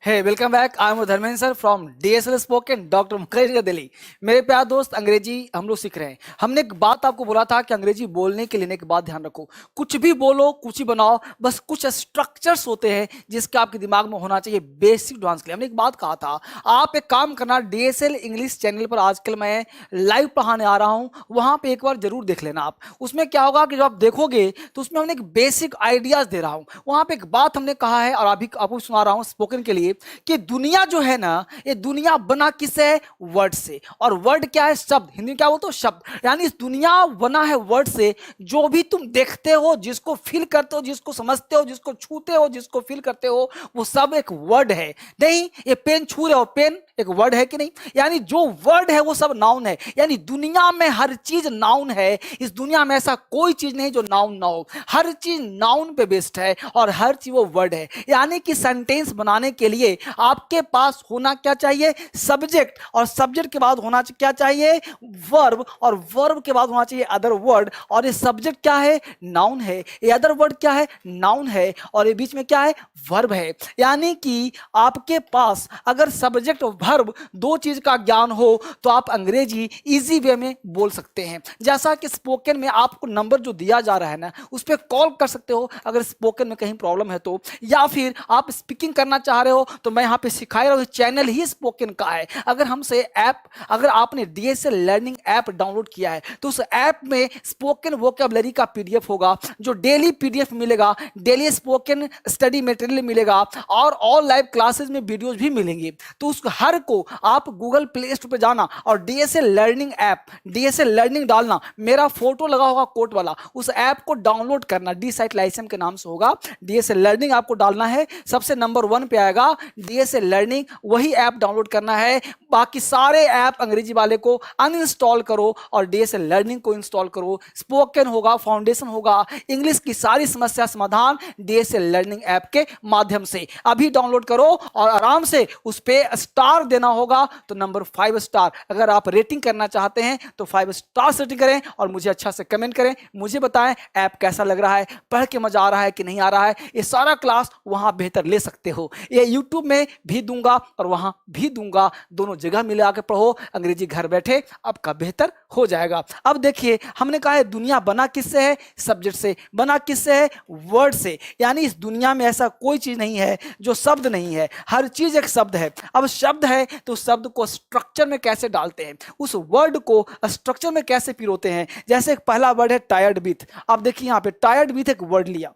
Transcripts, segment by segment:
Hey welcome back. I am Dharmendra sir from DSL spoken doctor Mukherjee Delhi. मेरे प्यार दोस्त, अंग्रेजी हम लोग सीख रहे हैं। हमने एक बात आपको बोला था कि अंग्रेजी बोलने के लेने के बाद ध्यान रखो, कुछ भी बोलो कुछ ही बनाओ, बस कुछ स्ट्रक्चर्स होते हैं जिसके आपके दिमाग में होना चाहिए बेसिक डांस के लिए। हमने एक बात कहा था, आप एक काम करना, डीएसएल इंग्लिश चैनल पर आजकल मैं लाइव पढ़ाने आ रहा हूँ, वहां पे एक बार जरूर देख लेना आप। उसमें क्या होगा कि जब आप देखोगे तो उसमें हमने एक बेसिक आइडियाज दे रहा हूँ। वहां पे एक बात हमने कहा है और अभी आपको सुना रहा हूँ स्पोकन के लिए कि दुनिया जो है ना, ये दुनिया बना किससे है? वर्ड से। और वर्ड क्या है? शब्द। हिंदी में क्या बोलते हो? शब्द। यानी इस दुनिया बना है वर्ड से। जो भी तुम देखते हो, जिसको फील करते हो, जिसको समझते हो, जिसको छूते हो, जिसको फील करते हो, वो सब एक वर्ड है। नहीं, ये पेन छू रहे हो, पेन एक वर्ड है कि नहीं? यानी जो वर्ड है वो सब नाउन है। यानी दुनिया में हर चीज नाउन है। इस दुनिया में ऐसा कोई चीज नहीं जो नाउन ना हो। हर चीज नाउन पे बेस्ड है और हर चीज वो वर्ड है। यानी कि सेंटेंस बनाने के लिए आपके पास होना क्या चाहिए? सब्जेक्ट। और सब्जेक्ट के बाद होना क्या चाहिए? वर्ब। और वर्ब के बाद होना चाहिए अदर वर्ड। और ये सब्जेक्ट क्या है? नाउन है। ये अदर वर्ड क्या है? नाउन है। और ये बीच में क्या है? वर्ब है। यानी कि आपके पास अगर सब्जेक्ट और वर्ब दो चीज का ज्ञान हो तो आप अंग्रेजी इजी वे में बोल सकते हैं। जैसा कि स्पोकन में आपको नंबर जो दिया जा रहा है ना, उस पर कॉल कर सकते हो अगर स्पोकन में कहीं प्रॉब्लम है तो, या फिर आप स्पीकिंग करना चाह रहे हो तो मैं यहाँ पे सिखा रहा हूँ। चैनल ही स्पोकन का है। अगर हमसे ऐप, अगर आपने डीएसएल लर्निंग ऐप डाउनलोड किया है तो उस ऐप में स्पोकन वोकैबुलरी का पीडीएफ होगा, जो डेली पीडीएफ मिलेगा, डेली स्पोकन स्टडी मटेरियल मिलेगा और ऑल लाइव क्लासेस में वीडियोस भी मिलेंगे। तो उस हर को आप गूगल प्ले स्टोर पे जाना और DSL learning app, DSL learning डालना, मेरा फोटो लगा होगा कोट वाला, उस ऐप को डाउनलोड करना। डी साइट लाइसेंस के नाम से होगा, डीएसएल लर्निंग आपको डालना है, सबसे नंबर 1 पे आएगा डीएसएल लर्निंग, वही ऐप डाउनलोड करना है। बाकी सारे ऐप अंग्रेजी वाले को अनइंस्टॉल करो और डीएसएल लर्निंग को इंस्टॉल करो। स्पोकन होगा, फाउंडेशन होगा, इंग्लिश की सारी समस्या समाधान डीएसएल लर्निंग ऐप के माध्यम से। अभी डाउनलोड करो और आराम से उस पे स्टार देना होगा तो नंबर 5 स्टार। अगर आप रेटिंग करना चाहते हैं तो 5 स्टार रेटिंग करें और मुझे अच्छा से कमेंट करें, मुझे बताएं ऐप कैसा लग रहा है, पढ़ के मजा आ रहा है कि नहीं आ रहा है। ये सारा क्लास वहां बेहतर ले सकते हो। ये यूट्यूब में भी दूंगा और वहां भी दूंगा, दोनों जगह मिला के पढ़ो। अंग्रेजी घर बैठे आपका बेहतर हो जाएगा। अब देखिए, हमने कहा है दुनिया बना किससे है? सब्जेक्ट से। बना किससे है? वर्ड से। यानी इस दुनिया में ऐसा कोई चीज नहीं है जो शब्द नहीं है, हर चीज एक शब्द है। अब शब्द है तो शब्द को स्ट्रक्चर में कैसे डालते हैं, उस वर्ड को स्ट्रक्चर में कैसे पिरोते हैं। जैसे एक पहला वर्ड है टायर्ड विथ। अब देखिए यहाँ पे टायर्ड विथ एक वर्ड लिया,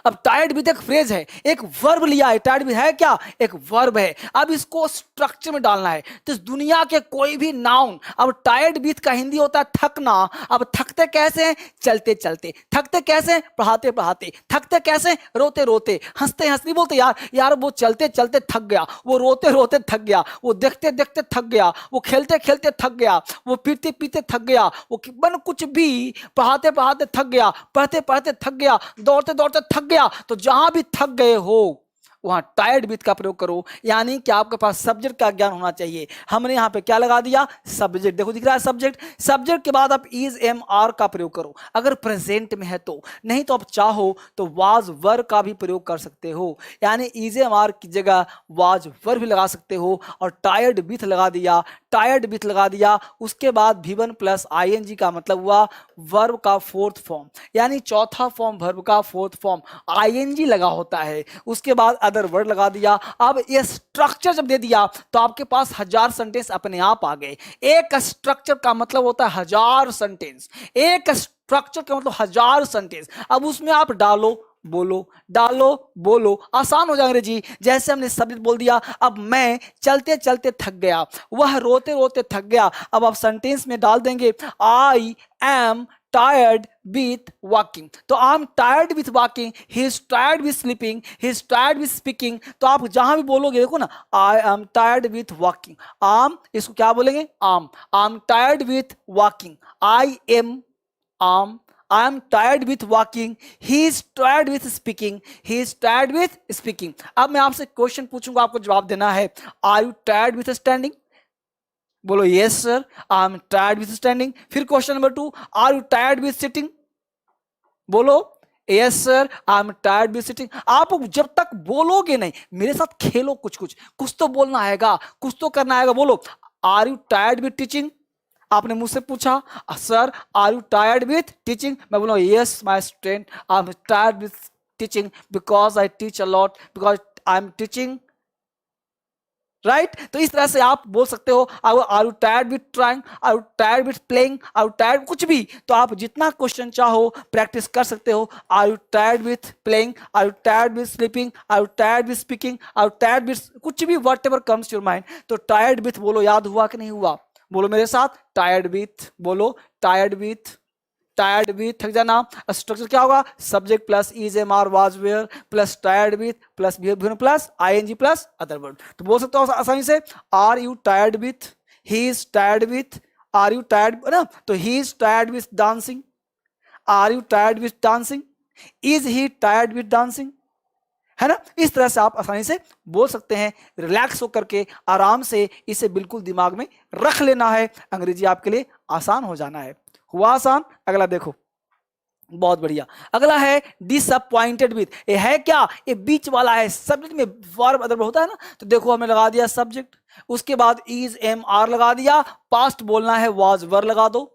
अब टायर्ड विथ एक फ्रेज है, एक वर्ब लिया है। टायर्ड विथ है क्या? एक वर्ब है। अब इसको स्ट्रक्चर में डालना है। तो इस दुनिया के कोई भी नाउन, अब टायर्ड विथ का हिंदी होता है थकना। अब थकते कैसे हैं? चलते चलते। थकते कैसे? पढ़ाते पढ़ाते। थकते कैसे? रोते रोते। हंसते हंसते बोलते यार यार वो चलते चलते थक गया, वो रोते रोते थक गया, वो देखते देखते थक गया, वो खेलते खेलते थक गया, वो पीते पीते थक गया, वो बन कुछ भी पढ़ाते पढ़ाते थक गया, पढ़ते पढ़ते थक गया, दौड़ते दौड़ते थक गया। तो जहां भी थक गए हो वहां टायर्ड विथ का प्रयोग करो। यानी कि आपके पास सब्जेक्ट का ज्ञान होना चाहिए। हमने यहां पे क्या लगा दिया? सब्जेक्ट। देखो दिख रहा है सब्जेक्ट। सब्जेक्ट के बाद आप इज एम आर का प्रयोग करो अगर प्रेजेंट में है तो, नहीं तो आप चाहो तो वाज वर का भी प्रयोग कर सकते हो। यानी इज एम आर की जगह वाज वर भी लगा सकते हो और टायर्ड विथ लगा दिया, टायर्ड विथ लगा दिया। उसके बाद V1 प्लस ING का मतलब हुआ वर्ब का फोर्थ फॉर्म, यानी चौथा फॉर्म वर्ब का फोर्थ फॉर्म ING लगा होता है। उसके बाद अदर वर्ड लगा दिया। अब ये स्ट्रक्चर जब दे दिया तो आपके पास 1000 सेंटेंस अपने आप आ गए। एक स्ट्रक्चर का मतलब होता है 1000 सेंटेंस। एक स्ट्रक्चर का मतलब 1000 सेंटेंस। अब उसमें आप डालो बोलो, डालो बोलो, आसान हो जाए अंग्रेजी। जैसे हमने सब्जेक्ट बोल दिया, अब मैं चलते चलते थक गया, वह रोते रोते थक गया। अब आप सेंटेंस में डाल देंगे I am tired with walking। तो आई am tired with walking, he is tired with sleeping, he is tired with speaking. तो आप जहां भी बोलोगे, देखो ना, आई एम टायर्ड विथ वॉकिंग, आम इसको क्या बोलेंगे? आम। आई am tired with walking, I am आम। I am tired with walking. He is tired with speaking. He is tired with speaking. अब मैं आपसे क्वेश्चन पूछूंगा, आपको जवाब देना है। Are you tired with standing? बोलो yes sir, I am tired with standing। फिर question number 2, Are you tired with sitting? बोलो yes sir I am tired with sitting. आप जब तक बोलोगे नहीं, मेरे साथ खेलो, कुछ कुछ कुछ तो बोलना आएगा, कुछ तो करना आएगा। बोलो are you tired with teaching. आपने मुझसे पूछा sir are you tired with teaching, मैं बोला yes my student I am tired with teaching because I teach a lot, because I am teaching, right. तो इस तरह से आप बोल सकते हो are you tired with trying, are you tired with playing, are you tired, कुछ भी। तो आप जितना क्वेश्चन चाहो प्रैक्टिस कर सकते हो। Are you tired with playing, are you tired with sleeping, are you tired with speaking, are you tired with कुछ भी, whatever comes your mind. तो टायर्ड विथ बोलो, याद हुआ कि नहीं हुआ? बोलो मेरे साथ टायर्ड विथ, बोलो टायर्ड विथ, टायर्ड विथ, थक जाना। स्ट्रक्चर क्या होगा? Subject plus is am are was were plus tired with plus plus ING plus other word. तो बोल सकते हो आसानी से are you tired with, he is tired with, are you tired ना, तो he is tired with dancing, are you tired with dancing, is he tired with dancing, है ना। इस तरह से आप आसानी से बोल सकते हैं। रिलैक्स होकर के आराम से इसे बिल्कुल दिमाग में रख लेना है, अंग्रेजी आपके लिए आसान हो जाना है। हुआ आसान? अगला देखो, बहुत बढ़िया। अगला है डिसअपॉइंटेड विथ। ये है क्या? ये बीच वाला है, सब्जेक्ट में वर्ब अदर होता है ना। तो देखो हमने लगा दिया सब्जेक्ट, उसके बाद इज एम आर लगा दिया, पास्ट बोलना है वाज वर लगा दो,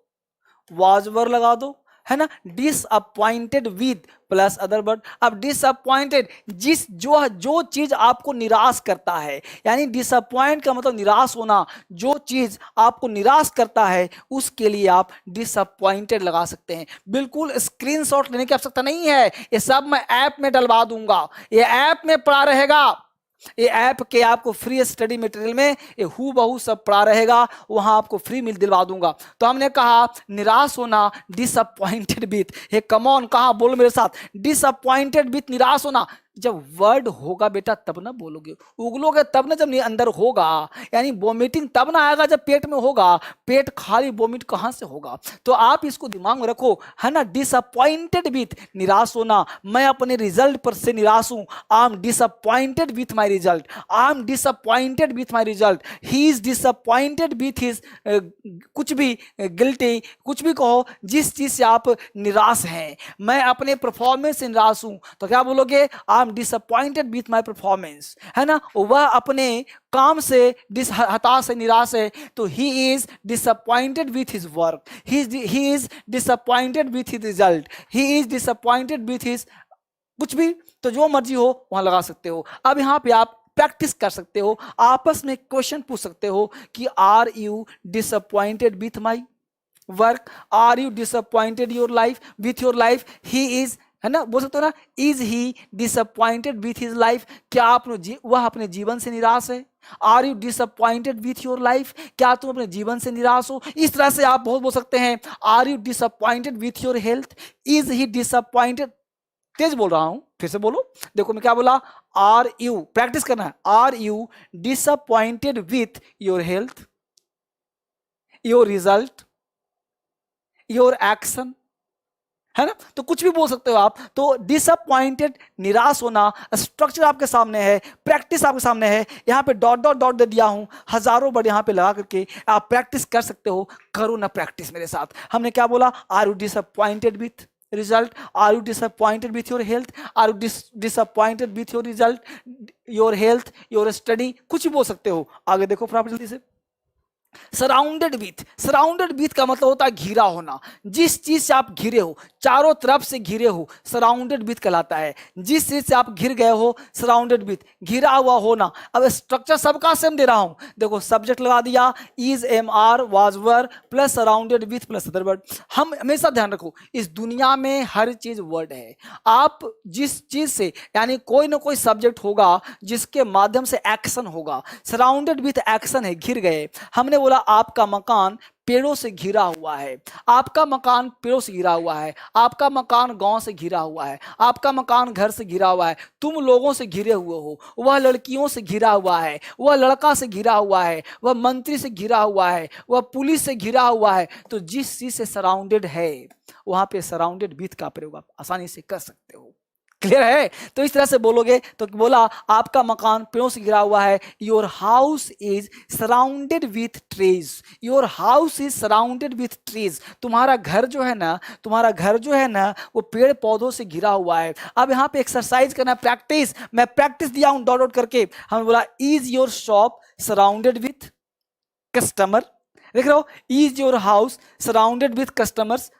वाज वर लगा दो, है ना। Disappointed with plus other word. अब डिसअपॉइंटेड, जिस जो चीज आपको निराश करता है, यानी डिसअपॉइंट का मतलब निराश होना, जो चीज आपको निराश करता है उसके लिए आप डिसअपॉइंटेड लगा सकते हैं। बिल्कुल स्क्रीनशॉट लेने की आवश्यकता नहीं है, ये सब मैं ऐप में डलवा दूंगा, ये ऐप में पड़ा रहेगा। ये ऐप के आपको फ्री स्टडी मटेरियल में ये हु बहू सब पड़ा रहेगा, वहां आपको फ्री मिल दिलवा दूंगा। तो हमने कहा निराश होना, disappointed with, hey come on, कहा बोलो मेरे साथ, डिसअपॉइंटेड विथ, निराश होना। जब वर्ड होगा बेटा तब ना बोलोगे, उगलोगे तब ना, जब अंदर होगा, यानी वोमिटिंग तब ना आएगा जब पेट में होगा, पेट खाली वोमिट कहां से होगा। तो आप इसको दिमाग में रखो, है ना। डिसअपॉइंटेड विथ, निराश होना, मैं अपने रिजल्ट पर से निराश हूं, I am disappointed with my result, I am disappointed with my result, he is disappointed with his, कुछ भी, गिल्टी, कुछ भी कहो, जिस चीज से आप निराश हैं। मैं अपने परफॉर्मेंस से निराश हूं, तो क्या बोलोगे? I am disappointed with my performance, है ना। वह अपने काम से हताश है, निराश है, तो he is disappointed with his work, he is disappointed with his result, he is disappointed with his, कुछ भी। तो जो मर्जी हो वहां लगा सकते हो। अब यहां पे आप प्रैक्टिस कर सकते हो, आपस में क्वेश्चन पूछ सकते हो कि are you disappointed with my work, are you disappointed your life with your life, he is, है ना, बोल सकते हो ना, is he disappointed with his life, क्या वह अपने जीवन से निराश है। Are you disappointed with your life, क्या तुम अपने जीवन से निराश हो। इस तरह से आप बहुत बोल सकते हैं। Are you disappointed with your health, is he disappointed, तेज बोल रहा हूं, फिर से बोलो, देखो मैं क्या बोला, आर यू, प्रैक्टिस करना है, are you disappointed with your health, your result, your action, है ना। तो कुछ भी बोल सकते हो आप। तो डिसअपॉइंटेड, निराश होना, स्ट्रक्चर आपके सामने है, प्रैक्टिस आपके सामने है, यहाँ पे डॉट डॉट डॉट दे दिया हूं, हजारों वर्ड यहाँ पे लगा करके आप प्रैक्टिस कर सकते हो। करो ना प्रैक्टिस मेरे साथ। हमने क्या बोला? Are you disappointed with result, are you disappointed with your health, are you disappointed with your result, your health, your study, कुछ भी बोल सकते हो। आगे देखो फटाफट जल्दी से। सराउंडेड विथ, सराउंडेड विथ का मतलब होता है घिरा होना, जिस चीज से आप घिरे हो, चारों तरफ से घिरे हो, सराउंडेड विथ कहलाता है। जिस चीज से आप घिर गए हो, सराउंडेड विथ, घिरा हुआ होना। अब स्ट्रक्चर सबका सेम दे रहा हूं, देखो सब्जेक्ट लगा दिया, is am are was were plus surrounded with plus other word. हम हमेशा ध्यान रखो, इस दुनिया में हर चीज वर्ड है। आप जिस चीज से, यानी कोई ना कोई सब्जेक्ट होगा जिसके माध्यम से एक्शन होगा, सराउंडेड विथ एक्शन है, घिर गए। हमने बोला आपका मकान पेड़ों से घिरा हुआ है, आपका मकान पेड़ों से घिरा हुआ है, आपका मकान गांव से घिरा हुआ है, आपका मकान घर से घिरा हुआ है, तुम लोगों से घिरे हुए हो, वह लड़कियों से घिरा हुआ है, वह लड़का से घिरा हुआ है, वह मंत्री से घिरा हुआ है, वह पुलिस से घिरा हुआ है। तो जिस चीज से सराउंडेड है वहां पे सराउंडेड विथ का प्रयोग आप आसानी से कर सकते हो। क्लियर है? तो इस तरह से बोलोगे तो बोला आपका मकान पेड़ों से घिरा हुआ है, your house is surrounded with trees, your house is surrounded with trees, तुम्हारा घर जो है ना, तुम्हारा घर जो है ना वो पेड़ पौधों से घिरा हुआ है। अब यहाँ पे एक्सरसाइज करना, प्रैक्टिस, मैं प्रैक्टिस दिया हूं डॉट डॉट करके, हमने बोला is your shop surrounded with customer, देख रहे हो, is your house surrounded with customers,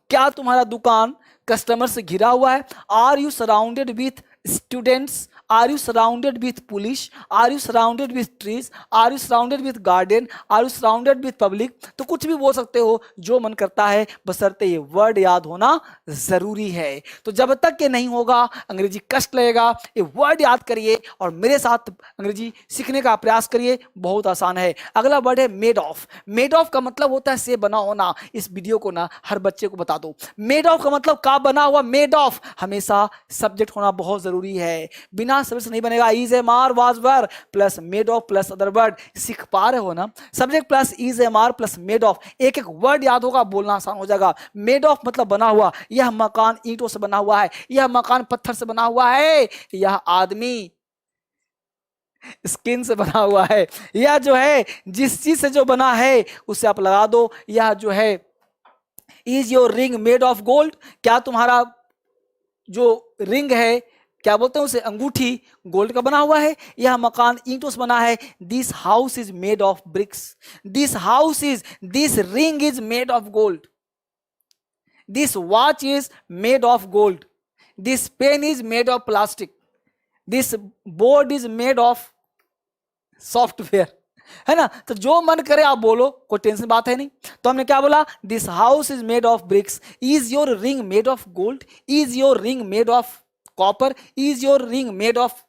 क्या तुम्हारा दुकान कस्टमर से घिरा हुआ है? Are you surrounded with students, are you surrounded with police, are you surrounded with trees, are you surrounded with garden, are you surrounded with public, तो कुछ भी बोल सकते हो जो मन करता है, बशर्ते ये वर्ड याद होना जरूरी है। तो जब तक ये नहीं होगा अंग्रेजी कष्ट लगेगा, ये वर्ड याद करिए और मेरे साथ अंग्रेजी सीखने का प्रयास करिए, बहुत आसान है। अगला वर्ड है मेड ऑफ। मेड ऑफ का मतलब होता है से बना होना। इस वीडियो को ना हर बच्चे को बता दो, मेड ऑफ का मतलब का बना हुआ, मेड ऑफ हमेशा सब्जेक्ट होना बहुत जरूरी है, बिना सब्जेक्ट से नहीं बनेगा। Is am are was were plus made of plus other word, सीख पा रहे हो ना? Subject plus is am are plus made of, एक एक वर्ड याद होगा, बोलना आसान हो जाएगा। मेड ऑफ मतलब बना हुआ, यह मकान ईंटों से बना हुआ है, यह मकान पत्थर से बना हुआ है, यह आदमी स्किन से बना हुआ है, यह जो है जिस चीज से जो बना है उसे आप लगा दो, यह जो है is your ring made of gold, क्या तुम्हारा जो रिंग है, क्या बोलते हैं उसे, अंगूठी गोल्ड का बना हुआ है, यह मकान ईंटों से बना है। This house is made of bricks, this house is, this ring is made of gold, this watch is made of gold, this pen is made of plastic, this board is made of software, है ना? तो जो मन करे आप बोलो, कोई tension बात है नहीं। तो हमने क्या बोला, this house is made of BRICS, is your ring made of gold, is your ring made of copper, is your ring made of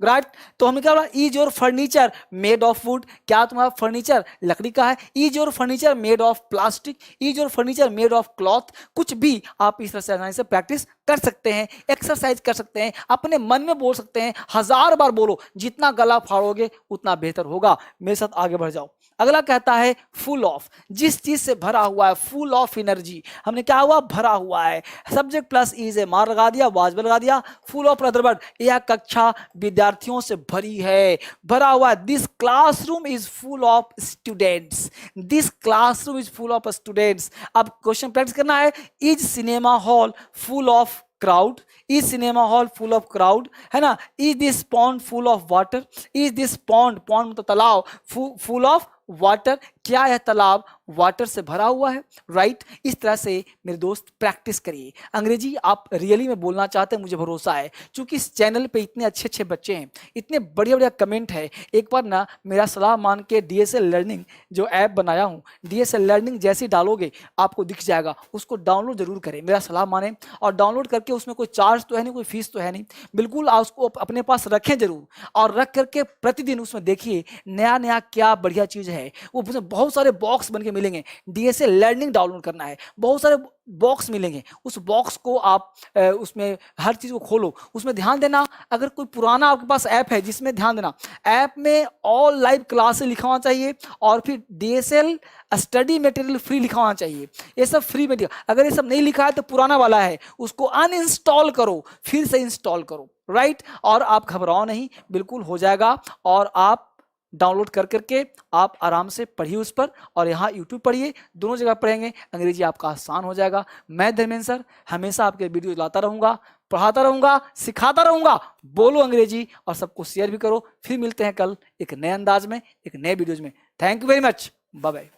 right. तो हमने क्या बोला, is your furniture made of would, क्या तुम्हारा फर्नीचर लकड़ी का है? Is your furniture made of plastic, is your furniture made of cloth. कुछ भी आप इस तरह से आसानी से प्रैक्टिस कर सकते हैं, एक्सरसाइज कर सकते हैं, अपने मन में बोल सकते हैं, 1000 बार बोलो, जितना गला फाड़ोगे उतना बेहतर होगा। मेरे साथ आगे बढ़ जाओ। अगला कहता है फुल ऑफ, जिस चीज से भरा हुआ है, फुल ऑफ एनर्जी। हमने क्या हुआ, भरा हुआ है, subject plus is am are लगा दिया, वाज लगा दिया, फुल ऑफ अदरवर्ड, यह कक्षा विद्यार्थियों से भरी है, भरा हुआ है। This classroom is full of students, this classroom is full of students. अब क्वेश्चन प्रैक्टिस करना है, is cinema hall full of crowd, is cinema hall full of crowd, है ना? Is this pond full of water, is this pond, pond मतलब तालाब, full of water, क्या यह तालाब वाटर से भरा हुआ है? राइट। इस तरह से मेरे दोस्त प्रैक्टिस करिए। अंग्रेजी आप रियली में बोलना चाहते हैं, मुझे भरोसा है, क्योंकि इस चैनल पे इतने अच्छे अच्छे बच्चे हैं, इतने बढ़िया बढ़िया कमेंट है। एक बार ना मेरा सलाह मान के डीएसएल लर्निंग जो ऐप बनाया हूँ, डीएसएल लर्निंग जैसे ही डालोगे आपको दिख जाएगा, उसको डाउनलोड जरूर करें, मेरा सलाह माने, और डाउनलोड करके उसमें कोई चार्ज तो है नहीं, कोई फीस तो है नहीं, बिल्कुल आप उसको अपने पास रखें जरूर, और रख करके प्रतिदिन उसमें देखिए नया नया क्या बढ़िया चीज़ है। वो बहुत सारे बॉक्स बन के मिलेंगे, डीएसएल लर्निंग डाउनलोड करना है, बहुत सारे बॉक्स मिलेंगे, उस बॉक्स को आप उसमें हर चीज को खोलो, उसमें ध्यान देना। अगर कोई पुराना आपके पास ऐप है जिसमें ध्यान देना, ऐप में ऑल लाइव क्लासेस लिखा होना चाहिए, और फिर डीएसएल स्टडी मटेरियल फ्री लिखा होना चाहिए, ये सब फ्री में दिया। अगर ये सब नहीं लिखा है तो पुराना वाला है, उसको अनइंस्टॉल करो, फिर से इंस्टॉल करो, राइट। और आप घबराओ नहीं, बिल्कुल हो जाएगा, और आप डाउनलोड कर करके आप आराम से पढ़िए उस पर, और यहाँ यूट्यूब पढ़िए, दोनों जगह पढ़ेंगे, अंग्रेजी आपका आसान हो जाएगा। मैं धर्मेंद्र सर हमेशा आपके वीडियो लाता रहूँगा, पढ़ाता रहूँगा, सिखाता रहूँगा। बोलो अंग्रेजी और सबको शेयर भी करो। फिर मिलते हैं कल एक नए अंदाज में, एक नए वीडियोज में। Thank you very much, bye bye.